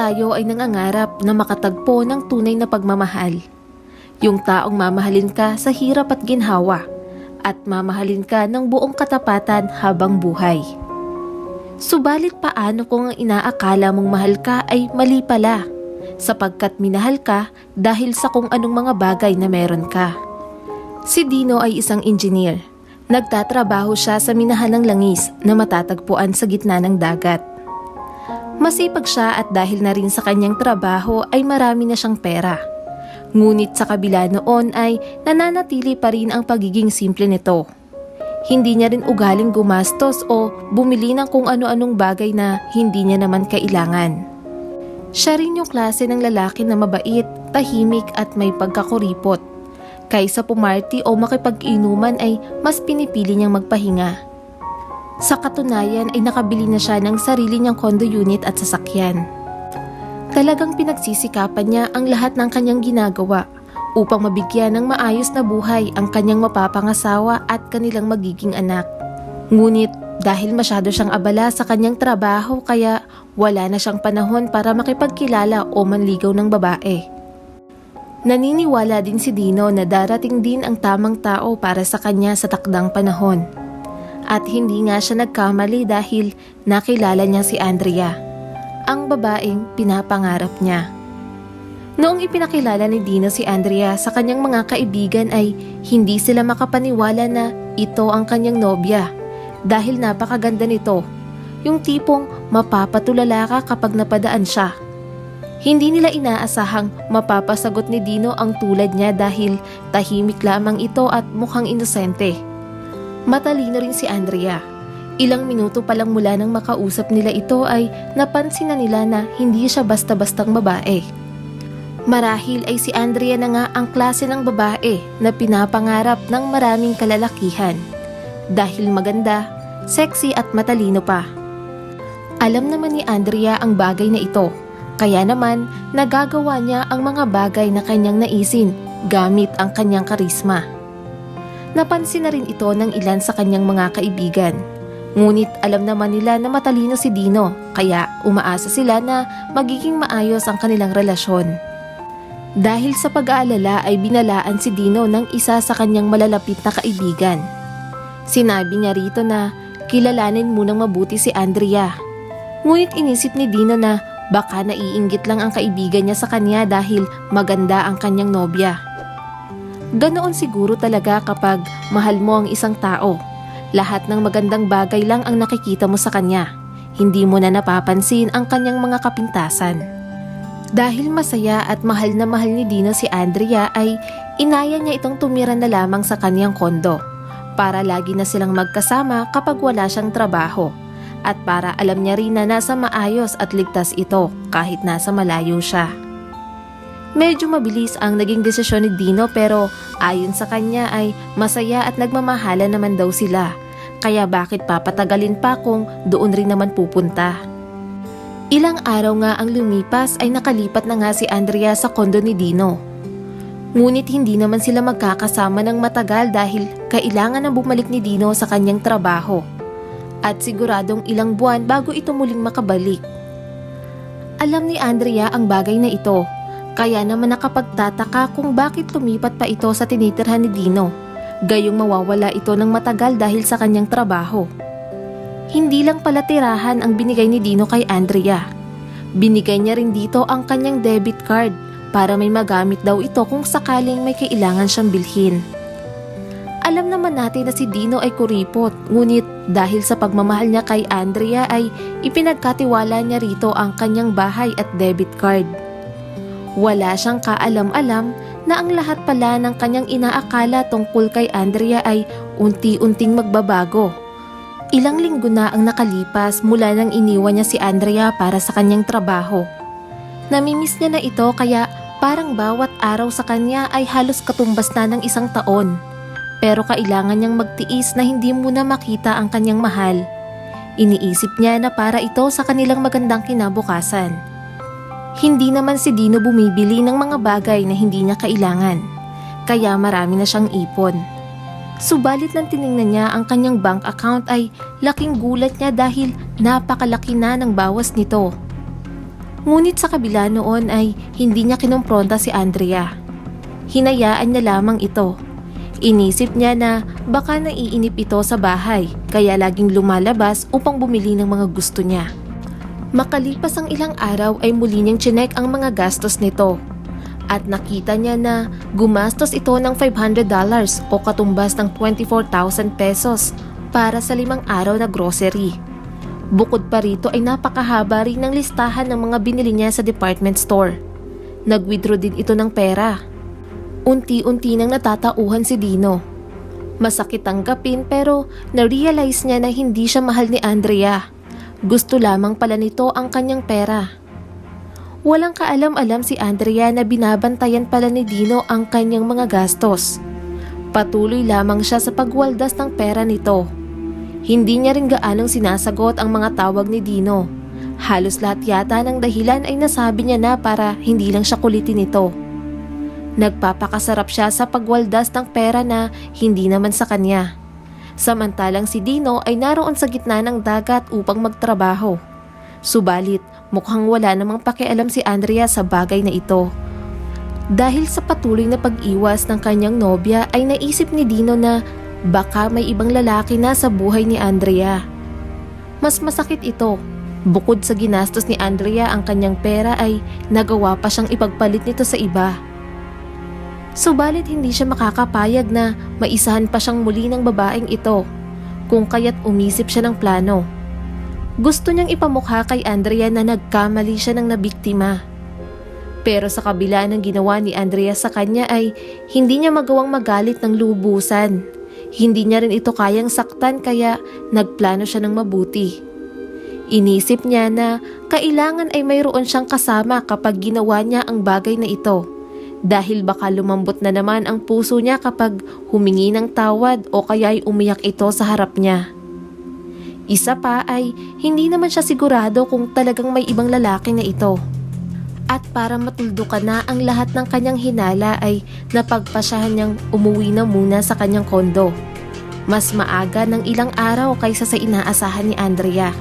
tayo ay nangangarap na makatagpo ng tunay na pagmamahal. Yung taong mamahalin ka sa hirap at ginhawa at mamahalin ka ng buong katapatan habang buhay. Subalit paano kung ang inaakala mong mahal ka ay mali pala, sapagkat minahal ka dahil sa kung anong mga bagay na meron ka. Si Dino ay isang engineer. Nagtatrabaho siya sa minahalang langis na matatagpuan sa gitna ng dagat. Masipag siya at dahil na rin sa kanyang trabaho ay marami na siyang pera. Ngunit sa kabila noon ay nananatili pa rin ang pagiging simple nito. Hindi niya rin ugaling gumastos o bumili ng kung ano-anong bagay na hindi niya naman kailangan. Siya rin yung klase ng lalaki na mabait, tahimik at may pagkakuripot. Kaysa pumarty o makipag-inuman ay mas pinipili niyang magpahinga. Sa katunayan ay nakabili na siya ng sarili niyang condo unit at sasakyan. Talagang pinagsisikapan niya ang lahat ng kanyang ginagawa upang mabigyan ng maayos na buhay ang kanyang mapapangasawa at kanilang magiging anak. Ngunit dahil masyado siyang abala sa kanyang trabaho kaya wala na siyang panahon para makipagkilala o manligaw ng babae. Naniniwala din si Dino na darating din ang tamang tao para sa kanya sa takdang panahon. At hindi nga siya nagkamali dahil nakilala niya si Andrea, ang babaeng pinapangarap niya. Noong ipinakilala ni Dino si Andrea sa kanyang mga kaibigan ay hindi sila makapaniwala na ito ang kanyang nobya dahil napakaganda nito, yung tipong mapapatulala ka kapag napadaan siya. Hindi nila inaasahang mapapasagot ni Dino ang tulad niya dahil tahimik lamang ito at mukhang inosente. Matalino rin si Andrea. Ilang minuto pa lang mula nang makausap nila ito ay napansin na nila na hindi siya basta-bastang babae. Marahil ay si Andrea na nga ang klase ng babae na pinapangarap ng maraming kalalakihan. Dahil maganda, sexy at matalino pa. Alam naman ni Andrea ang bagay na ito, kaya naman nagagawa niya ang mga bagay na kanyang naisin gamit ang kanyang karisma. Napansin na rin ito ng ilan sa kanyang mga kaibigan. Ngunit alam naman nila na matalino si Dino, kaya umaasa sila na magiging maayos ang kanilang relasyon. Dahil sa pag-aalala ay binalaan si Dino ng isa sa kanyang malalapit na kaibigan. Sinabi niya rito na kilalanin munang mabuti si Andrea. Ngunit inisip ni Dino na baka naiinggit lang ang kaibigan niya sa kanya dahil maganda ang kanyang nobya. Ganoon siguro talaga kapag mahal mo ang isang tao. Lahat ng magandang bagay lang ang nakikita mo sa kanya. Hindi mo na napapansin ang kanyang mga kapintasan. Dahil masaya at mahal ni Dino si Andrea ay inaya niya itong tumira na lamang sa kanyang kondo para lagi na silang magkasama kapag wala siyang trabaho at para alam niya rin na nasa maayos at ligtas ito kahit nasa malayo siya. Medyo mabilis ang naging desisyon ni Dino pero ayon sa kanya ay masaya at nagmamahala naman daw sila. Kaya bakit papatagalin pa kung doon rin naman pupunta? Ilang araw nga ang lumipas ay nakalipat na nga si Andrea sa kondo ni Dino. Ngunit hindi naman sila magkakasama ng matagal dahil kailangan na bumalik ni Dino sa kanyang trabaho. At siguradong ilang buwan bago ito muling makabalik. Alam ni Andrea ang bagay na ito. Kaya naman nakapagtataka kung bakit lumipat pa ito sa tinitirhan ni Dino. Gayong mawawala ito ng matagal dahil sa kanyang trabaho. Hindi lang pala tirahan ang binigay ni Dino kay Andrea. Binigay niya rin dito ang kanyang debit card para may magamit daw ito kung sakaling may kailangan siyang bilhin. Alam naman natin na si Dino ay kuripot, ngunit dahil sa pagmamahal niya kay Andrea ay ipinagkatiwala niya rito ang kanyang bahay at debit card. Wala siyang kaalam-alam na ang lahat pala ng kanyang inaakala tungkol kay Andrea ay unti-unting magbabago. Ilang linggo na ang nakalipas mula nang iniwan niya si Andrea para sa kanyang trabaho. Namimiss niya na ito kaya parang bawat araw sa kanya ay halos katumbas na ng isang taon. Pero kailangan niyang magtiis na hindi muna makita ang kanyang mahal. Iniisip niya na para ito sa kanilang magandang kinabukasan. Hindi naman si Dino bumibili ng mga bagay na hindi niya kailangan, kaya marami na siyang ipon. Subalit nang tiningnan niya ang kanyang bank account ay laking gulat niya dahil napakalaki na ng bawas nito. Ngunit sa kabila noon ay hindi niya kinumpronta si Andrea. Hinayaan niya lamang ito. Inisip niya na baka naiinip ito sa bahay kaya laging lumalabas upang bumili ng mga gusto niya. Makalipas ang ilang araw ay muli niyang chinek ang mga gastos nito. At nakita niya na gumastos ito ng $500 o katumbas ng 24,000 pesos para sa 5 araw na grocery. Bukod pa rito ay napakahaba rin ng listahan ng mga binili niya sa department store. Nag-withdraw din ito ng pera. Unti-unti nang natatauhan si Dino. Masakit tanggapin pero na-realize niya na hindi siya mahal ni Andrea. Gusto lamang pala nito ang kanyang pera. Walang kaalam-alam si Andrea na binabantayan pala ni Dino ang kanyang mga gastos. Patuloy lamang siya sa pagwaldas ng pera nito. Hindi niya rin gaanong sinasagot ang mga tawag ni Dino. Halos lahat yata ng dahilan ay nasabi niya na para hindi lang siya kulitin ito. Nagpapakasarap siya sa pagwaldas ng pera na hindi naman sa kanya. Samantalang si Dino ay naroon sa gitna ng dagat upang magtrabaho. Subalit, mukhang wala namang pakialam si Andrea sa bagay na ito. Dahil sa patuloy na pag-iwas ng kanyang nobya ay naisip ni Dino na baka may ibang lalaki na sa buhay ni Andrea. Mas masakit ito. Bukod sa ginastos ni Andrea ang kanyang pera ay nagawa pa siyang ipagpalit nito sa iba. Subalit hindi siya makakapayag na maisahan pa siyang muli ng babaeng ito, kung kaya't umisip siya ng plano. Gusto niyang ipamukha kay Andrea na nagkamali siya ng nabiktima. Pero sa kabila ng ginawa ni Andrea sa kanya ay hindi niya magawang magalit ng lubusan. Hindi niya rin ito kayang saktan kaya nagplano siya ng mabuti. Inisip niya na kailangan ay mayroon siyang kasama kapag ginawa niya ang bagay na ito. Dahil baka lumambot na naman ang puso niya kapag humingi ng tawad o kaya ay umiyak ito sa harap niya. Isa pa ay hindi naman siya sigurado kung talagang may ibang lalaki na ito. At para matuldukan na ang lahat ng kanyang hinala ay napagpasyahan niyang umuwi na muna sa kanyang kondo. Mas maaga ng ilang araw kaysa sa inaasahan ni Andrea.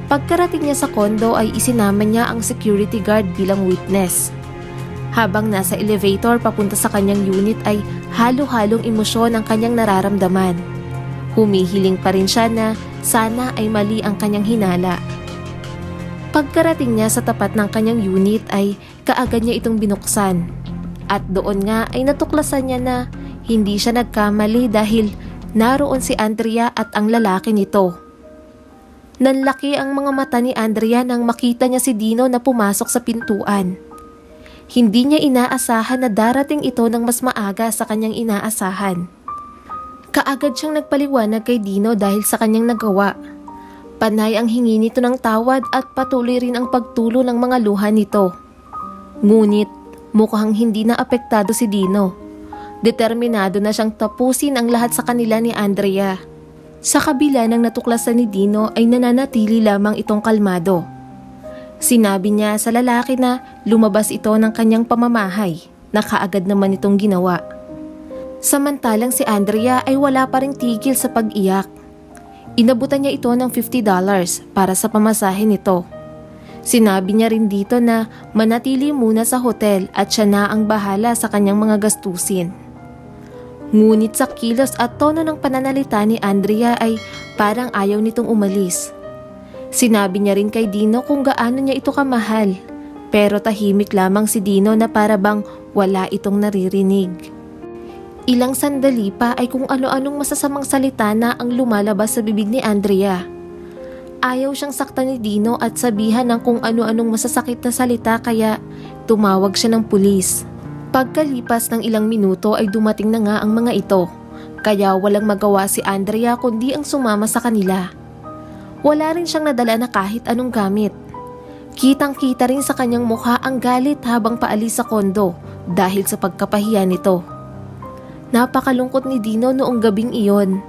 Pagkarating niya sa kondo ay isinama niya ang security guard bilang witness. Habang nasa elevator papunta sa kanyang unit ay halo-halong emosyon ang kanyang nararamdaman. Humihiling pa rin siya na sana ay mali ang kanyang hinala. Pagkarating niya sa tapat ng kanyang unit ay kaagad niya itong binuksan. At doon nga ay natuklasan niya na hindi siya nagkamali dahil naroon si Andrea at ang lalaki nito. Nanlaki ang mga mata ni Andrea nang makita niya si Dino na pumasok sa pintuan. Hindi niya inaasahan na darating ito ng mas maaga sa kanyang inaasahan. Kaagad siyang nagpaliwanag kay Dino dahil sa kanyang nagawa. Panay ang hingi nito ng tawad at patuloy rin ang pagtulo ng mga luha nito. Ngunit mukhang hindi na apektado si Dino. Determinado na siyang tapusin ang lahat sa kanila ni Andrea. Sa kabila ng natuklasan ni Dino ay nananatili lamang itong kalmado. Sinabi niya sa lalaki na lumabas ito ng kanyang pamamahay na kaagad naman itong ginawa. Samantalang si Andrea ay wala pa ring tigil sa pag-iyak. Inabutan niya ito ng $50 para sa pamasahe nito. Sinabi niya rin dito na manatili muna sa hotel at siya na ang bahala sa kanyang mga gastusin. Ngunit sa kilos at tono ng pananalita ni Andrea ay parang ayaw nitong umalis. Sinabi niya rin kay Dino kung gaano niya ito kamahal, pero tahimik lamang si Dino na para bang wala itong naririnig. Ilang sandali pa ay kung ano-anong masasamang salita na ang lumalabas sa bibig ni Andrea. Ayaw siyang saktan ni Dino at sabihan ng kung ano-anong masasakit na salita kaya tumawag siya ng pulis. Pagkalipas ng ilang minuto ay dumating na nga ang mga ito, kaya walang magawa si Andrea kundi ang sumama sa kanila. Wala rin siyang nadala na kahit anong gamit. Kitang-kita rin sa kanyang mukha ang galit habang paalis sa kondo dahil sa pagkapahiya nito. Napakalungkot ni Dino noong gabing iyon.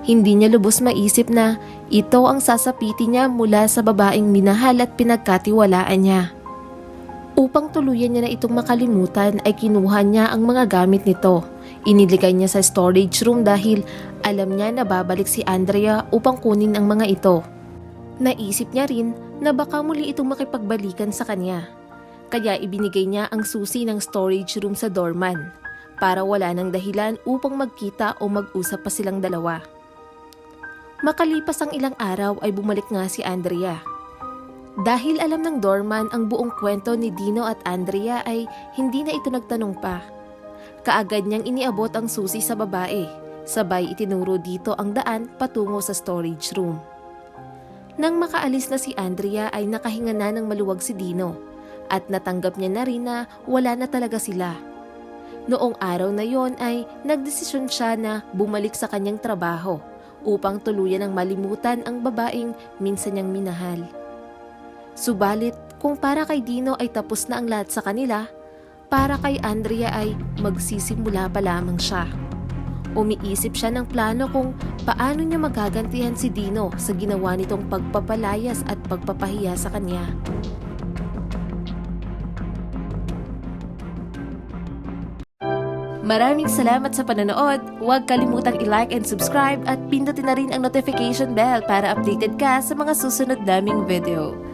Hindi niya lubos maisip na ito ang sasapiti niya mula sa babaeng minahal at pinagkatiwalaan niya. Upang tuluyan niya na itong makalimutan ay kinuha niya ang mga gamit nito. Iniligay niya sa storage room dahil alam niya na babalik si Andrea upang kunin ang mga ito. Naisip niya rin na baka muli itong makipagbalikan sa kanya. Kaya ibinigay niya ang susi ng storage room sa doorman para wala ng dahilan upang magkita o mag-usap pa silang dalawa. Makalipas ang ilang araw ay bumalik nga si Andrea. Dahil alam ng doorman ang buong kwento ni Dino at Andrea ay hindi na ito nagtanong pa. Kaagad niyang iniabot ang susi sa babae, sabay itinuro dito ang daan patungo sa storage room. Nang makaalis na si Andrea ay nakahinga na ng maluwag si Dino at natanggap niya na rin na wala na talaga sila. Noong araw na yon ay nagdesisyon siya na bumalik sa kanyang trabaho upang tuluyan ng malimutan ang babaeng minsan niyang minahal. Subalit kung para kay Dino ay tapos na ang lahat sa kanila, para kay Andrea ay magsisimula pa lamang siya. Umiisip siya ng plano kung paano niya magagantihan si Dino sa ginawa nitong pagpapalayas at pagpapahiya sa kanya. Maraming salamat sa panonood. Huwag kalimutang i-like and subscribe at pindutin na rin ang notification bell para updated ka sa mga susunod naming video.